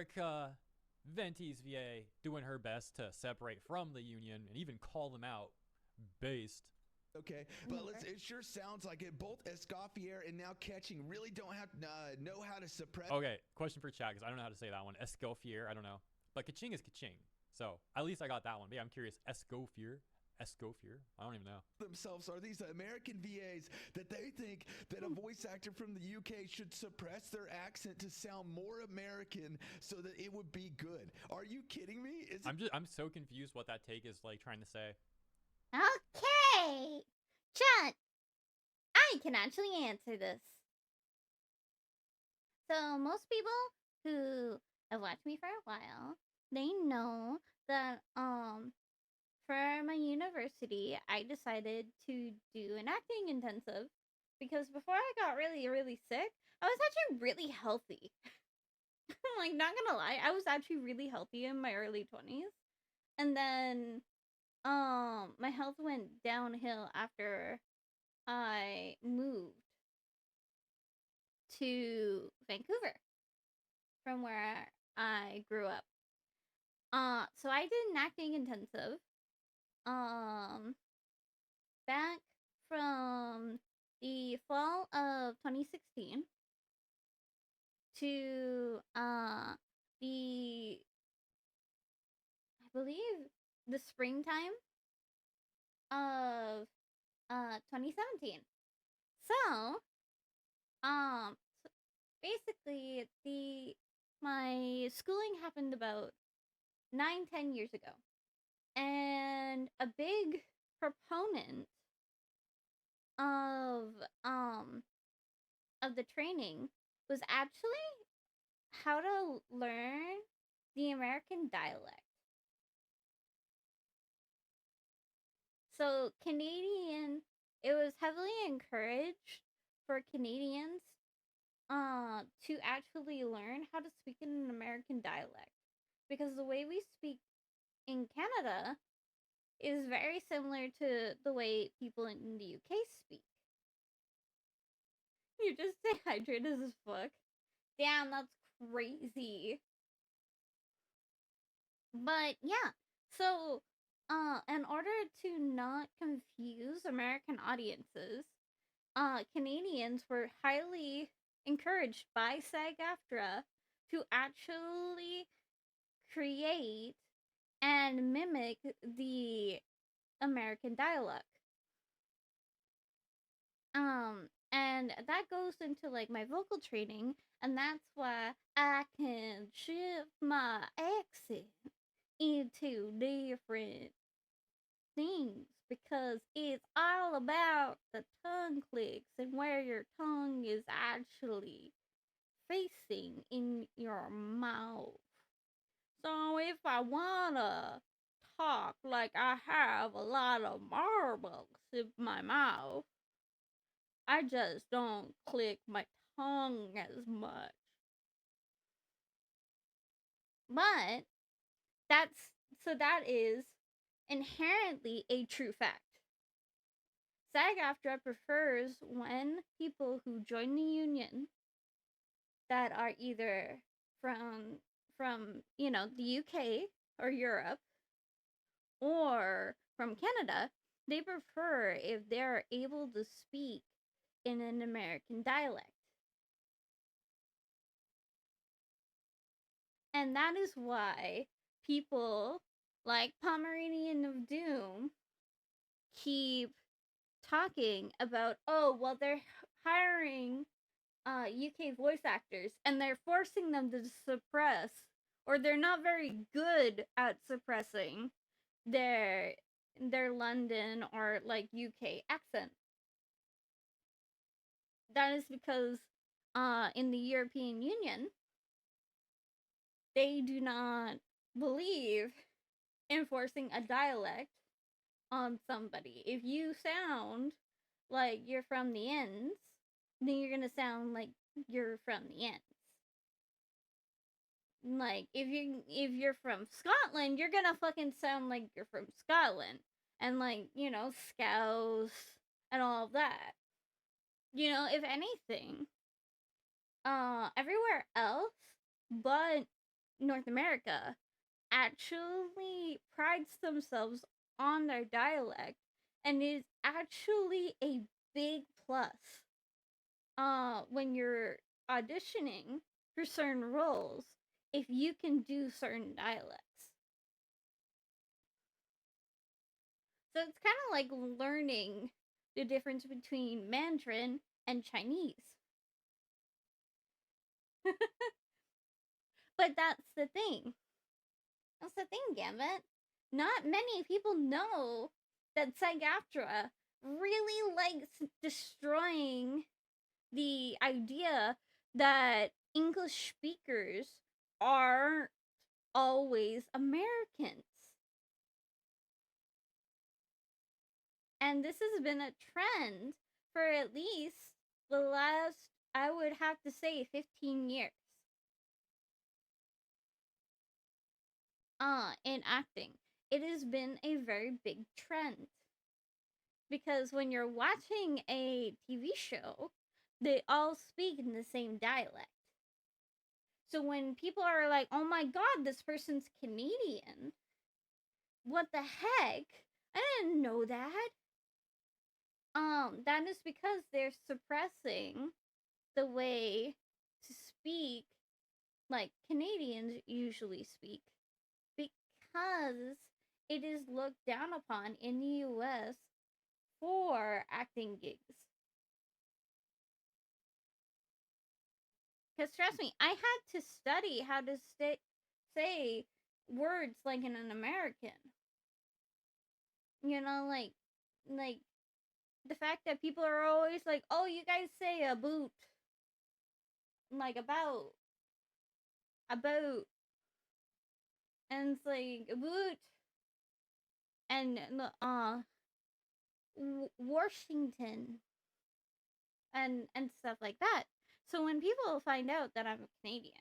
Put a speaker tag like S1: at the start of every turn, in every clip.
S1: America, Venti's VA doing her best to separate from the Union and even call them out based.
S2: Okay, but it sure sounds like it. Both Escoffier and now Catching really don't have know how to suppress.
S1: Okay, question for chat, because I don't know how to say that one. Escoffier, I don't know. But Kaching is Kaching. So at least I got that one. But yeah, I'm curious. Escoffier? Escoffier? I don't even know.
S2: Themselves are these American VAs that they think that a voice actor from the UK should suppress their accent to sound more American so that it would be good. Are you kidding me?
S1: I'm so confused what that take is like trying to say.
S3: Okay, chat. I can actually answer this. So most people who have watched me for a while, they know that for my university, I decided to do an acting intensive because before I got really, really sick, I was actually really healthy. Like, not gonna lie, I was actually really healthy in my early 20s. And then, my health went downhill after I moved to Vancouver from where I grew up. So I did an acting intensive back from the fall of 2016 to the I believe the springtime of 2017. So basically my schooling happened about 9-10 years ago. And a big proponent of the training was actually how to learn the American dialect. So it was heavily encouraged for Canadians to actually learn how to speak in an American dialect, because the way we speak in Canada is very similar to the way people in the UK speak. You're just dehydrated as fuck. Damn, that's crazy. But yeah, so in order to not confuse American audiences, Canadians were highly encouraged by SAG-AFTRA to actually create and mimic the American dialect. And that goes into like my vocal training, and that's why I can shift my accent into different things, because it's all about the tongue clicks and where your tongue is actually facing in your mouth. So if I wanna talk like I have a lot of marbles in my mouth, I just don't click my tongue as much. But that is inherently a true fact. SAG-AFTRA prefers when people who join the union that are either from the UK or Europe or from Canada, they prefer if they're able to speak in an American dialect. And that is why people like Pomeranian of Doom keep talking about, oh, well, they're hiring UK voice actors and they're forcing them to suppress, or they're not very good at suppressing their London or like UK accent. That is because in the European Union, they do not believe in forcing a dialect on somebody. If you sound like you're from the ends, then you're gonna sound like you're from the ends. Like if you're from Scotland, you're gonna fucking sound like you're from Scotland, and like, scouse and all of that. If anything, everywhere else but North America actually prides themselves on their dialect and is actually a big plus when you're auditioning for certain roles if you can do certain dialects. So it's kind of like learning the difference between Mandarin and Chinese. But that's the thing. That's the thing, Gambit. Not many people know that SAG-AFTRA really likes destroying the idea that English speakers aren't always Americans. And this has been a trend for at least the last, I would have to say, 15 years. In acting. It has been a very big trend. Because when you're watching a TV show, they all speak in the same dialect. So when people are like, oh my god, this person's Canadian, what the heck? I didn't know that. That is because they're suppressing the way to speak like Canadians usually speak. Because it is looked down upon in the US for acting gigs. Because trust me, I had to study how to say words like in an American. You know, like the fact that people are always like, oh, you guys say a boot. Like about. And it's like a boot. And Washington. And stuff like that. So when people find out that I'm a Canadian,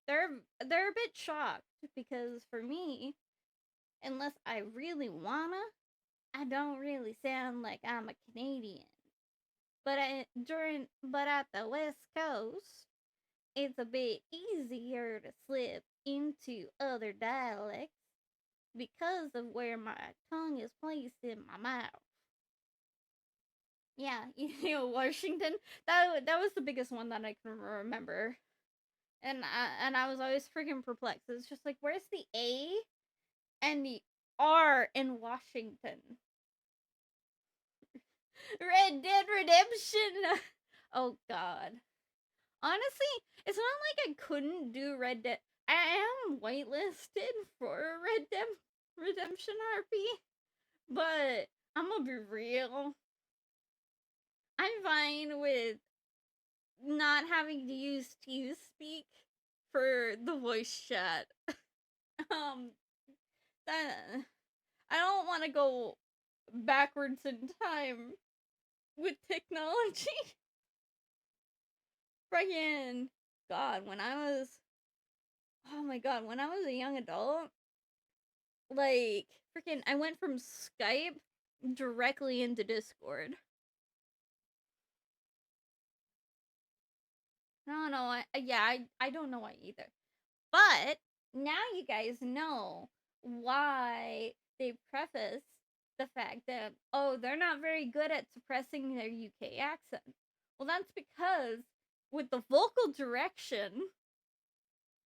S3: they're a bit shocked because for me, unless I really wanna, I don't really sound like I'm a Canadian. But at the West Coast, it's a bit easier to slip into other dialects because of where my tongue is placed in my mouth. Yeah, Washington. That was the biggest one that I can remember, and I was always freaking perplexed. It's just like, where's the A and the R in Washington? Red Dead Redemption. Oh God. Honestly, it's not like I couldn't do Red Dead. I am whitelisted for Red Dead Redemption RP, but I'm gonna be real. I'm fine with not having to use TeamSpeak for the voice chat. That I don't want to go backwards in time with technology. Freaking God, oh my God, when I was a young adult, like freaking, I went from Skype directly into Discord. No, I don't know why either. But now you guys know why they preface the fact that, oh, they're not very good at suppressing their UK accent. Well, that's because with the vocal direction,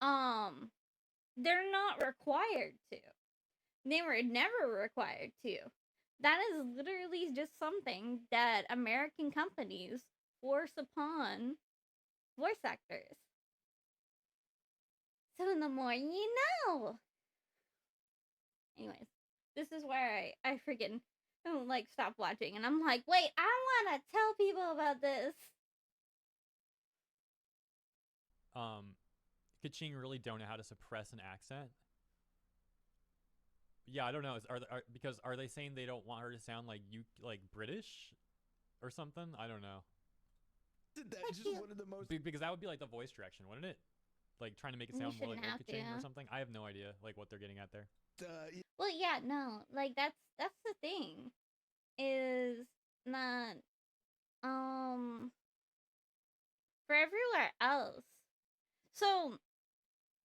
S3: they're not required to. They were never required to. That is literally just something that American companies force upon voice actors. So the more you know. Anyways, this is where I freaking like stop watching, and I'm like, wait, I want to tell people about this.
S1: Kaching really don't know how to suppress an accent. Yeah, I don't know. Because are they saying they don't want her to sound like British or something? I don't know.
S2: That's just one of the most.
S1: Because that would be like the voice direction, wouldn't it? Like trying to make it sound more like Kaching or something. I have no idea like what they're getting at there.
S3: Well, yeah, no, like that's the thing, is that for everywhere else. So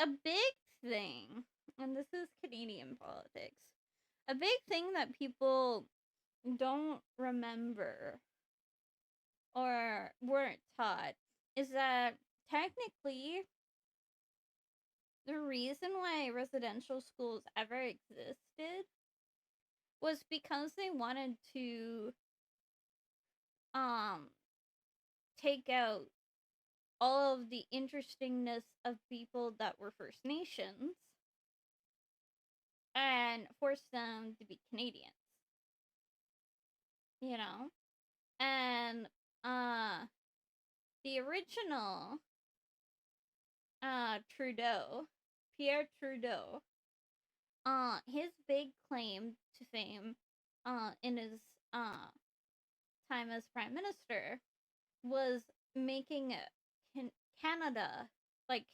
S3: a big thing, and this is Canadian politics, a big thing that people don't remember or weren't taught is that technically the reason why residential schools ever existed was because they wanted to um take out all of the interestingness of people that were First Nations and force them to be Canadians, you know? And the original Trudeau, Pierre Trudeau, his big claim to fame in his time as prime minister was making Canada, like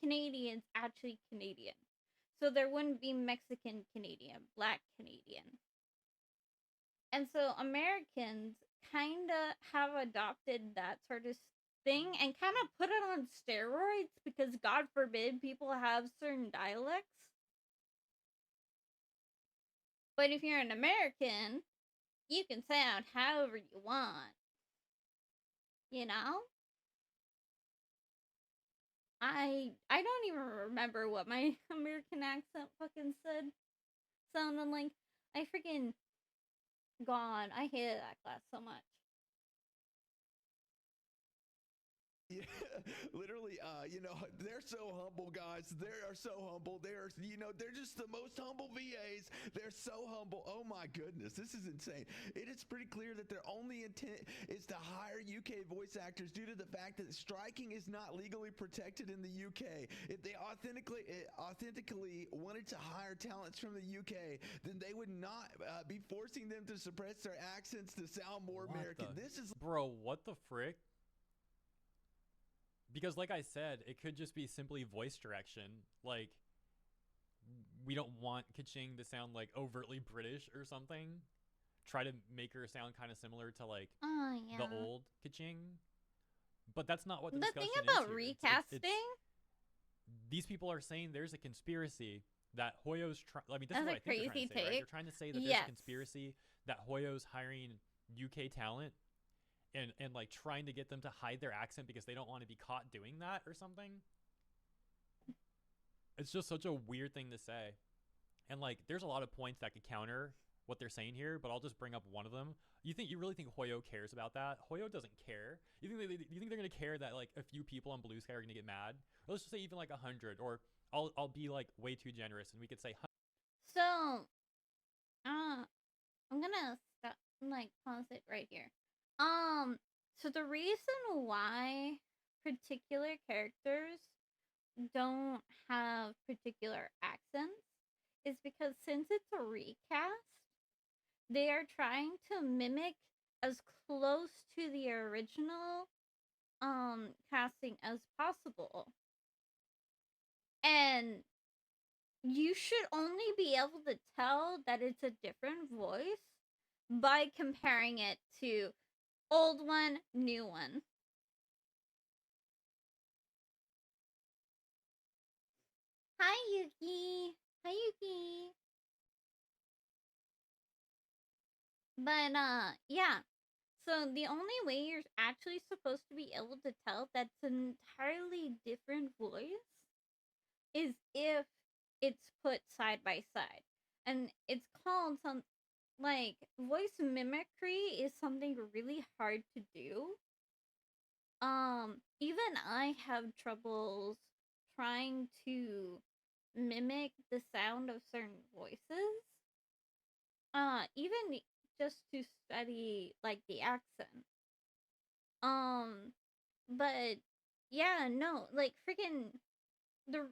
S3: Canadians actually Canadian. So there wouldn't be Mexican Canadian, Black Canadian. And so Americans kind of have adopted that sort of thing and kind of put it on steroids because, God forbid, people have certain dialects. But if you're an American, you can sound however you want. You know? I don't even remember what my American accent fucking sounded like. I freaking gone. I hated that class so much.
S2: Yeah, literally, they're so humble, guys. They are so humble. They're just the most humble VAs. They're so humble. Oh my goodness, this is insane. It is pretty clear that their only intent is to hire UK voice actors due to the fact that striking is not legally protected in the UK. If they authentically wanted to hire talents from the UK, then they would not be forcing them to suppress their accents to sound more American.
S1: Bro, what the frick? Because like I said, it could just be simply voice direction. Like, we don't want Kaching to sound like overtly British or something. Try to make her sound kind of similar to like the old Kaching. But that's not what the discussion
S3: thing about
S1: is here.
S3: recasting.
S1: These people are saying there's a conspiracy that Hoyo's trying. I mean, this
S3: That's
S1: is what
S3: a
S1: I think
S3: crazy
S1: they're trying to say, right?
S3: take.
S1: They're trying to say that there's a conspiracy that Hoyo's hiring UK talent and like trying to get them to hide their accent because they don't want to be caught doing that or something. It's just such a weird thing to say. And like there's a lot of points that could counter what they're saying here, but I'll just bring up one of them. You really think Hoyo cares about that? Hoyo doesn't care. You think they're gonna care that like a few people on Blue Sky are gonna get mad? Or let's just say even like 100, or I'll be like way too generous and we could say.
S3: So, I'm gonna stop, like pause it right here. So the reason why particular characters don't have particular accents is because since it's a recast, they are trying to mimic as close to the original casting as possible. And you should only be able to tell that it's a different voice by comparing it to old one, new one. Hi, Yuki. Hi, Yuki. But, yeah. So the only way you're actually supposed to be able to tell that's an entirely different voice is if it's put side by side. And it's called like, voice mimicry is something really hard to do. Even I have troubles trying to mimic the sound of certain voices. Even just to study like the accent. But yeah, no, like freaking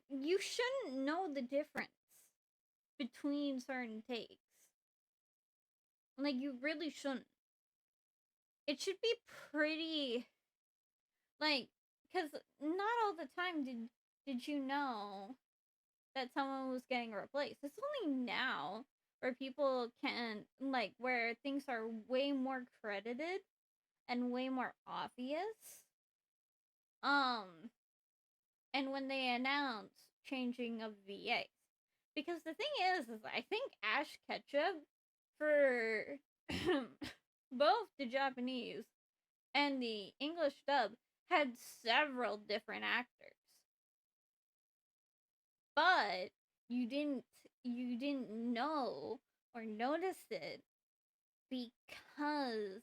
S3: you shouldn't know the difference between certain takes. Like you really shouldn't. It should be pretty like cuz not all the time did you know that someone was getting replaced. It's only now where people can like where things are way more credited and way more obvious. And when they announce changing of VAs. Because the thing is I think Ash Ketchum for both the Japanese and the English dub had several different actors. But you didn't know or notice it because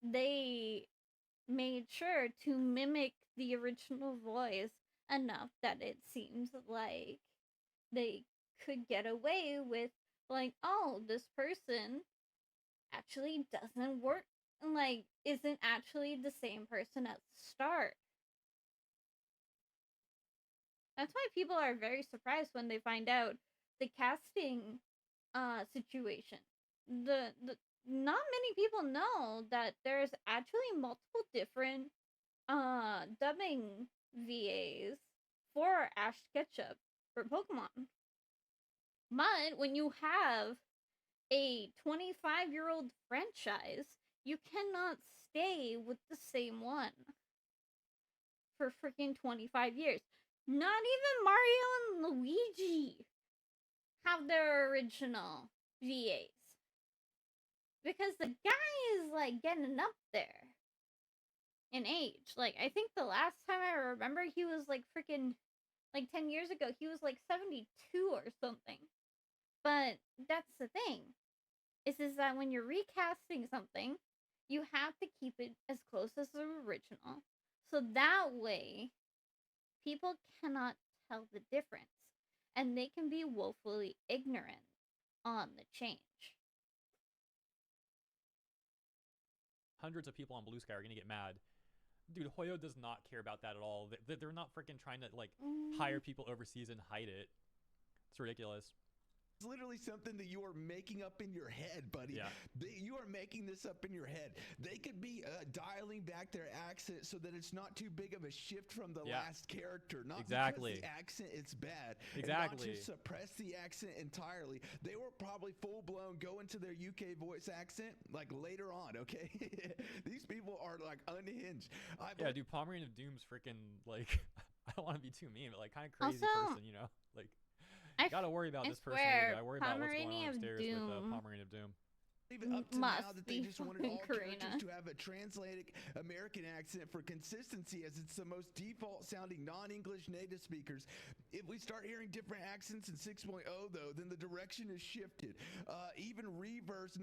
S3: they made sure to mimic the original voice enough that it seems like they could get away with, like, oh, this person actually doesn't work, like isn't actually the same person at the start. That's why people are very surprised when they find out the casting situation. The Not many people know that there's actually multiple different dubbing VAs for Ash Ketchum for Pokemon. But when you have a 25-year-old franchise, you cannot stay with the same one for freaking 25 years. Not even Mario and Luigi have their original VAs. Because the guy is like getting up there in age. Like, I think the last time I remember he was like freaking, like 10 years ago, he was like 72 or something. But that's the thing. Is that when you're recasting something, you have to keep it as close as the original. So that way, people cannot tell the difference. And they can be woefully ignorant on the change.
S1: Hundreds of people on Blue Sky are gonna get mad. Dude, Hoyo does not care about that at all. They're not freaking trying to like hire people overseas and hide it. It's ridiculous.
S2: It's literally something that you are making up in your head, buddy.
S1: Yeah.
S2: You are making this up in your head. They could be dialing back their accent so that it's not too big of a shift from the last character. Not
S1: exactly.
S2: because the accent is bad.
S1: Exactly.
S2: And not to suppress the accent entirely. They were probably full blown go into their UK voice accent like later on, okay? These people are like unhinged.
S1: Yeah, dude, Pomeranian of Doom's freaking like I don't want to be too mean, but like kind of crazy person, you know? Like gotta worry about this person. I worry about what's going on upstairs with Pomeranian of Doom.
S2: Even up to now that they just wanted all characters to have a translated American accent for consistency, as it's the most default sounding non-English native speakers. If we start hearing different accents in 6.0 though, then the direction is shifted. Even Reverse